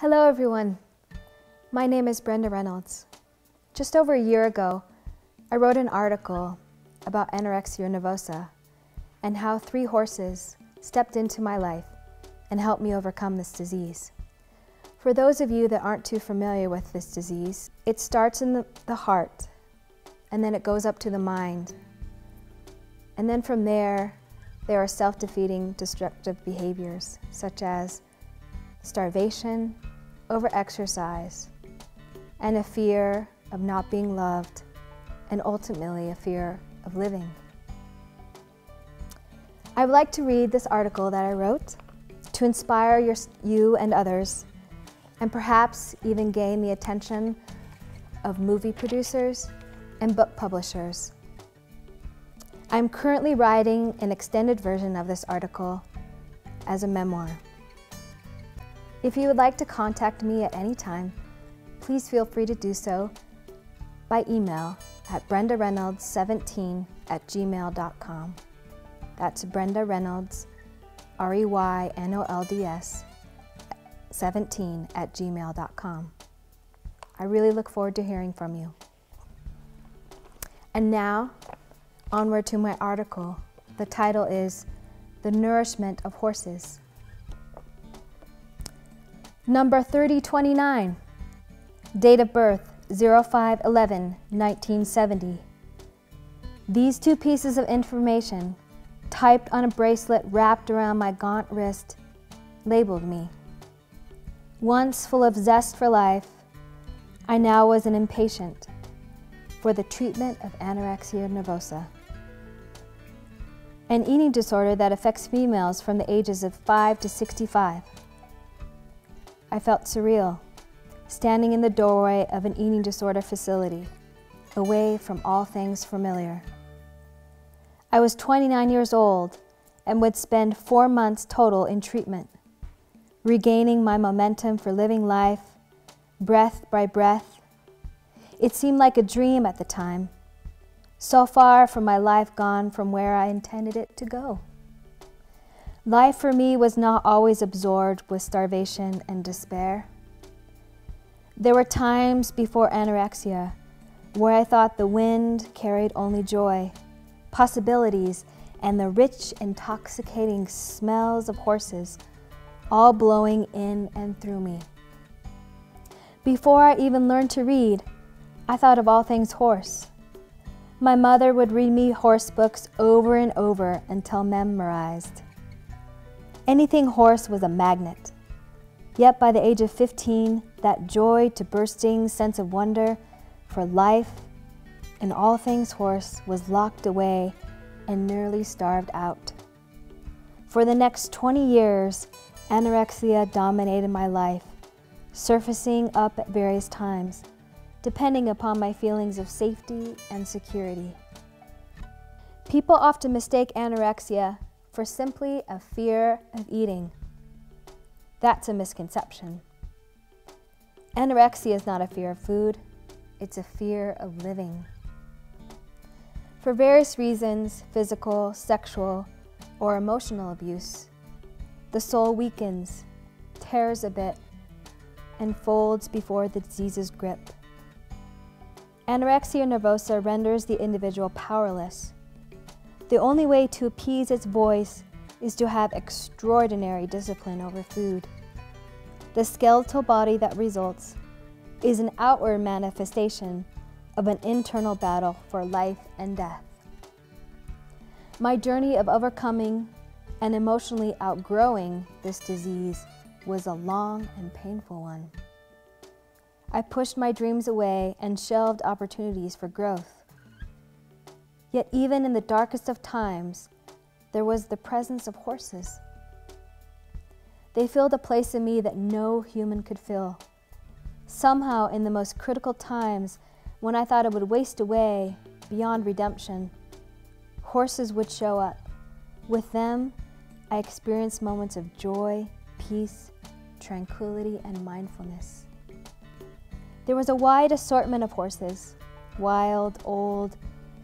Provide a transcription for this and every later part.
Hello everyone, my name is Brenda Reynolds. Just over a year ago, I wrote an article about anorexia nervosa and how 3 horses stepped into my life and helped me overcome this disease. For those of you that aren't too familiar with this disease, it starts in the heart and then it goes up to the mind. And then from there are self-defeating destructive behaviors such as starvation, overexercise, and a fear of not being loved, and ultimately a fear of living. I would like to read this article that I wrote to inspire you and others, and perhaps even gain the attention of movie producers and book publishers. I'm currently writing an extended version of this article as a memoir. If you would like to contact me at any time, please feel free to do so by email at brendareynolds17@gmail.com. That's Brenda Reynolds, REYNOLDS 17@gmail.com. I really look forward to hearing from you. And now, onward to my article. The title is The Nourishment of Horses. Number 3029, date of birth 05/11/1970. These 2 pieces of information, typed on a bracelet wrapped around my gaunt wrist, labeled me. Once full of zest for life, I now was an impatient for the treatment of anorexia nervosa, an eating disorder that affects females from the ages of 5 to 65. I felt surreal, standing in the doorway of an eating disorder facility, away from all things familiar. I was 29 years old and would spend 4 months total in treatment, regaining my momentum for living life, breath by breath. It seemed like a dream at the time, so far from my life gone from where I intended it to go. Life for me was not always absorbed with starvation and despair. There were times before anorexia where I thought the wind carried only joy, possibilities, and the rich, intoxicating smells of horses all blowing in and through me. Before I even learned to read, I thought of all things horse. My mother would read me horse books over and over until memorized. Anything horse was a magnet. Yet by the age of 15, that joy to bursting sense of wonder for life and all things horse was locked away and nearly starved out. For the next 20 years, anorexia dominated my life, surfacing up at various times, depending upon my feelings of safety and security. People often mistake anorexia for simply a fear of eating. That's a misconception. Anorexia is not a fear of food, it's a fear of living. For various reasons, physical, sexual, or emotional abuse, the soul weakens, tears a bit, and folds before the disease's grip. Anorexia nervosa renders the individual powerless. The only way to appease its voice is to have extraordinary discipline over food. The skeletal body that results is an outward manifestation of an internal battle for life and death. My journey of overcoming and emotionally outgrowing this disease was a long and painful one. I pushed my dreams away and shelved opportunities for growth. Yet even in the darkest of times, there was the presence of horses. They filled a place in me that no human could fill. Somehow, in the most critical times, when I thought it would waste away beyond redemption, horses would show up. With them, I experienced moments of joy, peace, tranquility, and mindfulness. There was a wide assortment of horses, wild, old,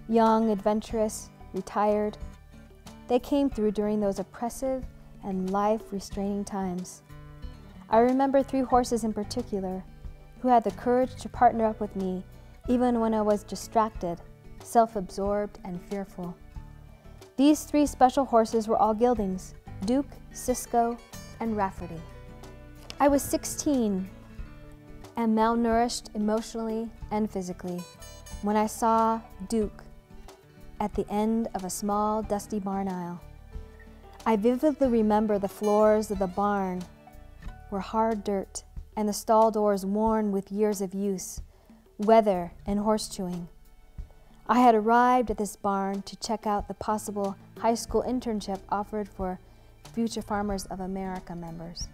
young, adventurous, retired. They came through during those oppressive and life-restraining times. I remember 3 horses in particular who had the courage to partner up with me even when I was distracted, self-absorbed, and fearful. These 3 special horses were all geldings: Duke, Cisco, and Rafferty. I was 16 and malnourished emotionally and physically when I saw Duke at the end of a small, dusty barn aisle. I vividly remember the floors of the barn were hard dirt and the stall doors worn with years of use, weather, and horse chewing. I had arrived at this barn to check out the possible high school internship offered for Future Farmers of America members.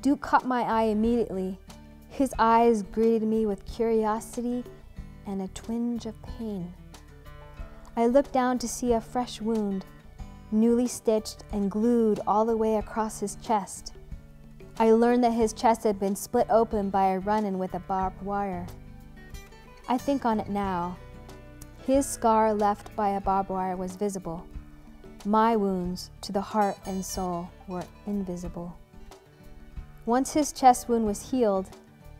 Duke caught my eye immediately. His eyes greeted me with curiosity and a twinge of pain. I looked down to see a fresh wound, newly stitched and glued all the way across his chest. I learned that his chest had been split open by a run-in with a barbed wire. I think on it now. His scar left by a barbed wire was visible. My wounds to the heart and soul were invisible. Once his chest wound was healed,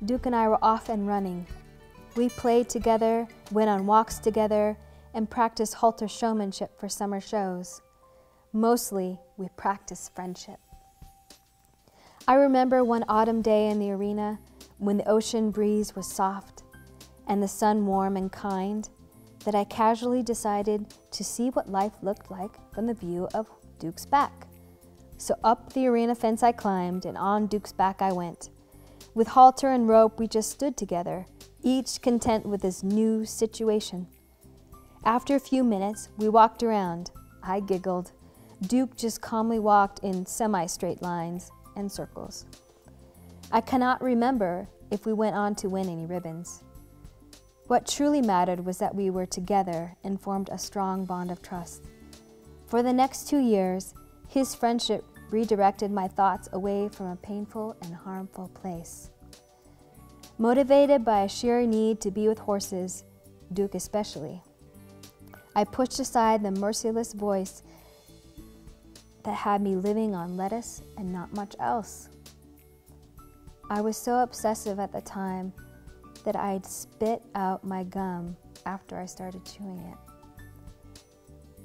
Duke and I were off and running. We played together, went on walks together, and practiced halter showmanship for summer shows. Mostly, we practiced friendship. I remember one autumn day in the arena when the ocean breeze was soft and the sun warm and kind, that I casually decided to see what life looked like from the view of Duke's back. So up the arena fence I climbed, and on Duke's back I went. With halter and rope, we just stood together, each content with this new situation. After a few minutes, we walked around. I giggled. Duke just calmly walked in semi-straight lines and circles. I cannot remember if we went on to win any ribbons. What truly mattered was that we were together and formed a strong bond of trust. For the next 2 years, his friendship redirected my thoughts away from a painful and harmful place. Motivated by a sheer need to be with horses, Duke especially, I pushed aside the merciless voice that had me living on lettuce and not much else. I was so obsessive at the time that I'd spit out my gum after I started chewing it.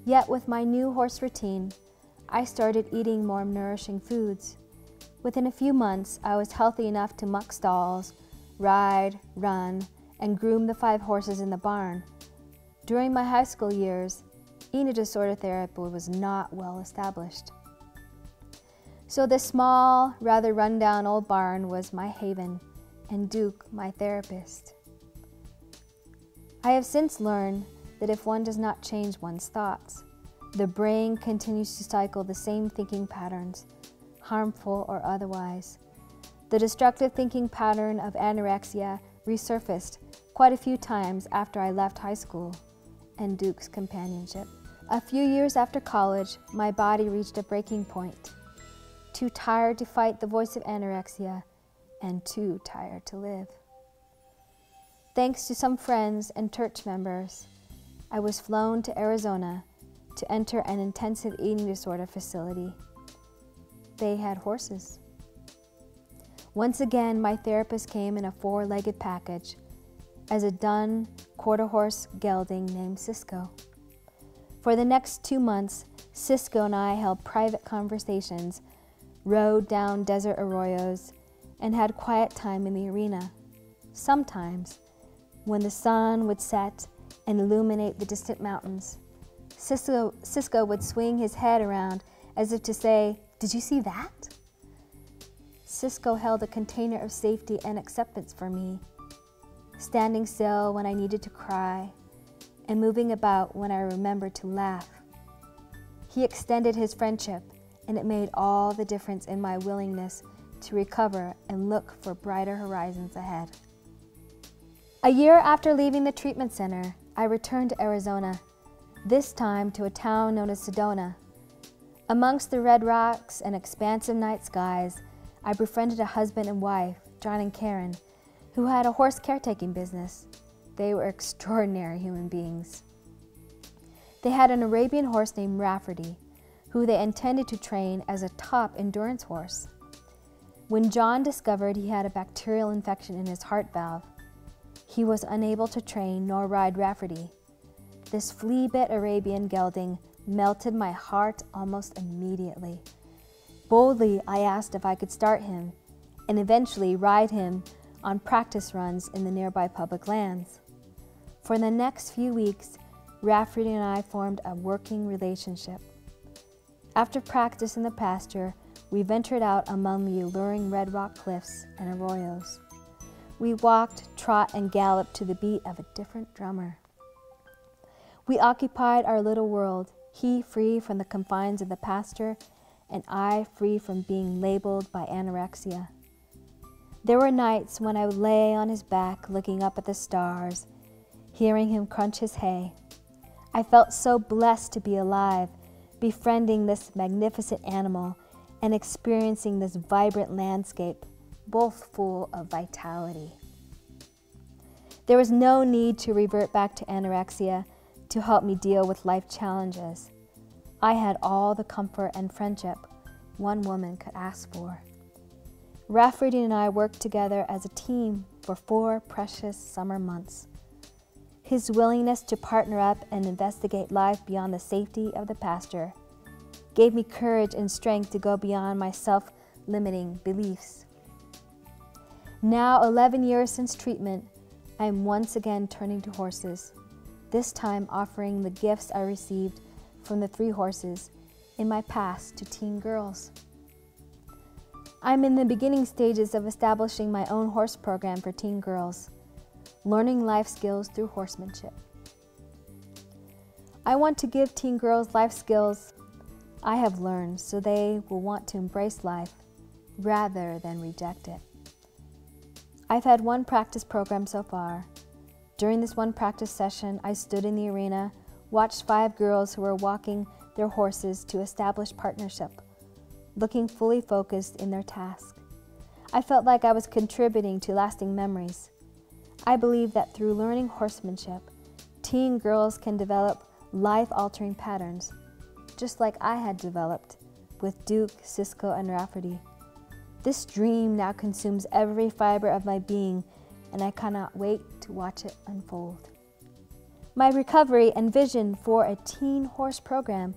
Yet with my new horse routine, I started eating more nourishing foods. Within a few months, I was healthy enough to muck stalls, ride, run, and groom the 5 horses in the barn. During my high school years, eating disorder therapy was not well established. So this small, rather run-down old barn was my haven, and Duke my therapist. I have since learned that if one does not change one's thoughts, the brain continues to cycle the same thinking patterns, harmful or otherwise. The destructive thinking pattern of anorexia resurfaced quite a few times after I left high school and Duke's companionship. A few years after college, my body reached a breaking point. Too tired to fight the voice of anorexia and too tired to live. Thanks to some friends and church members, I was flown to Arizona to enter an intensive eating disorder facility. They had horses. Once again, my therapist came in a 4-legged package as a dun quarter-horse gelding named Cisco. For the next 2 months, Cisco and I held private conversations, rode down desert arroyos, and had quiet time in the arena. Sometimes, when the sun would set and illuminate the distant mountains, Cisco would swing his head around as if to say, "Did you see that?" Cisco held a container of safety and acceptance for me, standing still when I needed to cry, and moving about when I remembered to laugh. He extended his friendship, and it made all the difference in my willingness to recover and look for brighter horizons ahead. A year after leaving the treatment center, I returned to Arizona, this time to a town known as Sedona. Amongst the red rocks and expansive night skies, I befriended a husband and wife, John and Karen, who had a horse caretaking business. They were extraordinary human beings. They had an Arabian horse named Rafferty, who they intended to train as a top endurance horse. When John discovered he had a bacterial infection in his heart valve, he was unable to train nor ride Rafferty. This flea-bit Arabian gelding melted my heart almost immediately. Boldly, I asked if I could start him and eventually ride him on practice runs in the nearby public lands. For the next few weeks, Rafferty and I formed a working relationship. After practice in the pasture, we ventured out among the alluring red rock cliffs and arroyos. We walked, trot, and galloped to the beat of a different drummer. We occupied our little world, he free from the confines of the pasture, and I free from being labeled by anorexia. There were nights when I would lay on his back looking up at the stars, hearing him crunch his hay. I felt so blessed to be alive, befriending this magnificent animal and experiencing this vibrant landscape, both full of vitality. There was no need to revert back to anorexia to help me deal with life challenges. I had all the comfort and friendship one woman could ask for. Rafferty and I worked together as a team for 4 precious summer months. His willingness to partner up and investigate life beyond the safety of the pasture gave me courage and strength to go beyond my self-limiting beliefs. Now, 11 years since treatment, I am once again turning to horses, this time offering the gifts I received from the 3 horses in my past to teen girls. I'm in the beginning stages of establishing my own horse program for teen girls, learning life skills through horsemanship. I want to give teen girls life skills I have learned so they will want to embrace life rather than reject it. I've had 1 practice program so far. During this 1 practice session, I stood in the arena, watched 5 girls who were walking their horses to establish partnership, looking fully focused in their task. I felt like I was contributing to lasting memories. I believe that through learning horsemanship, teen girls can develop life-altering patterns, just like I had developed with Duke, Cisco, and Rafferty. This dream now consumes every fiber of my being, and I cannot wait to watch it unfold. My recovery and vision for a teen horse program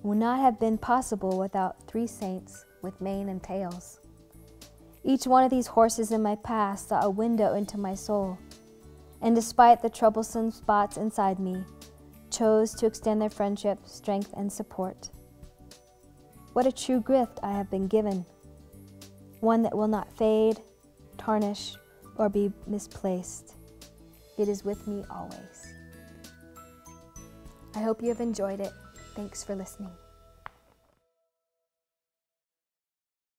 would not have been possible without 3 saints with mane and tails. Each one of these horses in my past saw a window into my soul, and despite the troublesome spots inside me, chose to extend their friendship, strength, and support. What a true gift I have been given, one that will not fade, tarnish, or be misplaced. It is with me always. I hope you have enjoyed it. Thanks for listening.